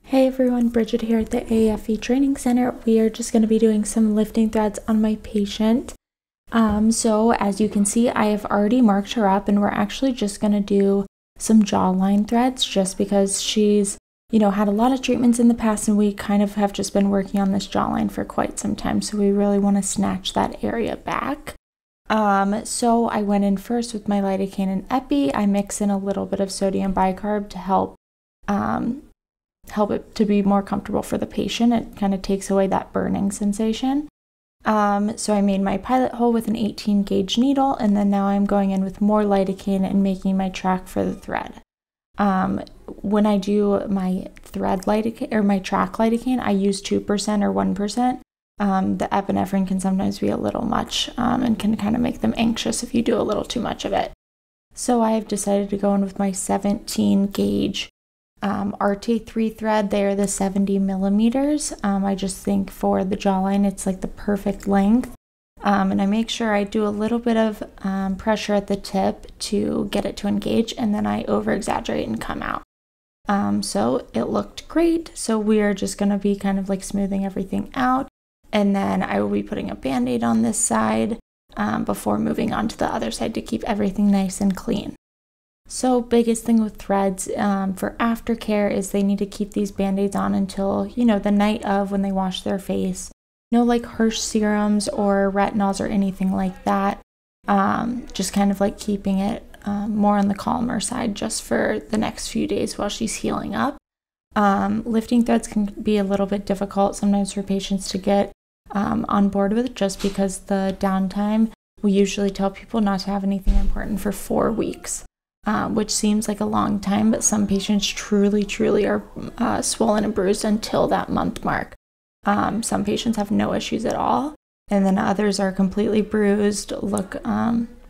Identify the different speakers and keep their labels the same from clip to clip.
Speaker 1: Hey everyone, Bridget here at the AFE Training Center. We are just going to be doing some lifting threads on my patient. So as you can see, I have already marked her up and we're actually just going to do some jawline threads just because she's, had a lot of treatments in the past and we kind of have just been working on this jawline for quite some time. So we really want to snatch that area back. So I went in first with my lidocaine and epi. I mix in a little bit of sodium bicarb to help it to be more comfortable for the patient. It kind of takes away that burning sensation. So I made my pilot hole with an 18 gauge needle, and then now I'm going in with more lidocaine and making my track for the thread. When I do my thread lidocaine or my track lidocaine, I use 2% or 1%. The epinephrine can sometimes be a little much and can kind of make them anxious if you do a little too much of it. So I have decided to go in with my 17 gauge RT3 thread. They are the 70 millimeters. I just think for the jawline, it's like the perfect length. And I make sure I do a little bit of pressure at the tip to get it to engage, and then I over exaggerate and come out. So it looked great. So we are just going to be kind of like smoothing everything out. And then I will be putting a band-aid on this side before moving on to the other side to keep everything nice and clean. So biggest thing with threads for aftercare is they need to keep these band-aids on until, the night of when they wash their face. No like harsh serums or retinols or anything like that. Just kind of like keeping it more on the calmer side just for the next few days while she's healing up. Lifting threads can be a little bit difficult sometimes for patients to get on board with just because the downtime, we usually tell people not to have anything important for 4 weeks. Which seems like a long time, but some patients truly are swollen and bruised until that month mark. Some patients have no issues at all, and then others are completely bruised, look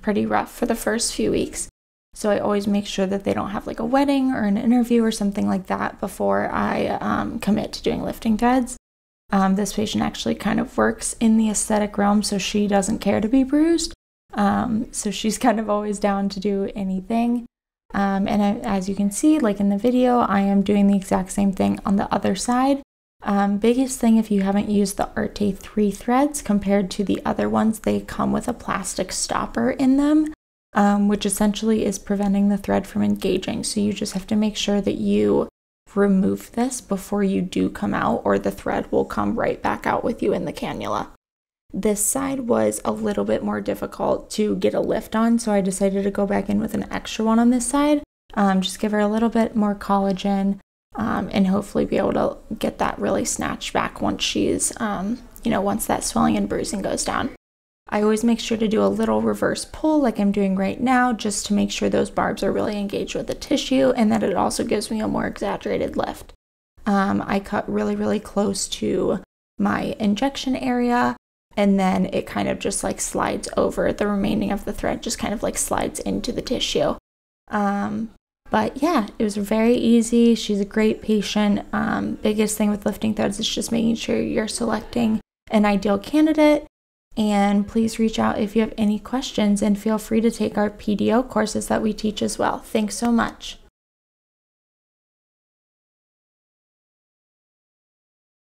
Speaker 1: pretty rough for the first few weeks. So I always make sure that they don't have like a wedding or an interview or something like that before I commit to doing lifting threads. This patient actually kind of works in the aesthetic realm, so she doesn't care to be bruised. So she's kind of always down to do anything. As you can see, like in the video, I am doing the exact same thing on the other side. Biggest thing, if you haven't used the RT3 threads compared to the other ones, they come with a plastic stopper in them, which essentially is preventing the thread from engaging. So you just have to make sure that you remove this before you do come out, or the thread will come right back out with you in the cannula. This side was a little bit more difficult to get a lift on, so I decided to go back in with an extra one on this side. Just give her a little bit more collagen and hopefully be able to get that really snatched back once she's, once that swelling and bruising goes down. I always make sure to do a little reverse pull like I'm doing right now, just to make sure those barbs are really engaged with the tissue and that it also gives me a more exaggerated lift. I cut really close to my injection area. And then it kind of just like slides over the remaining of the thread, just kind of like slides into the tissue. But yeah, it was very easy. She's a great patient. Biggest thing with lifting threads is just making sure you're selecting an ideal candidate. And please reach out if you have any questions, and feel free to take our PDO courses that we teach as well. Thanks so much.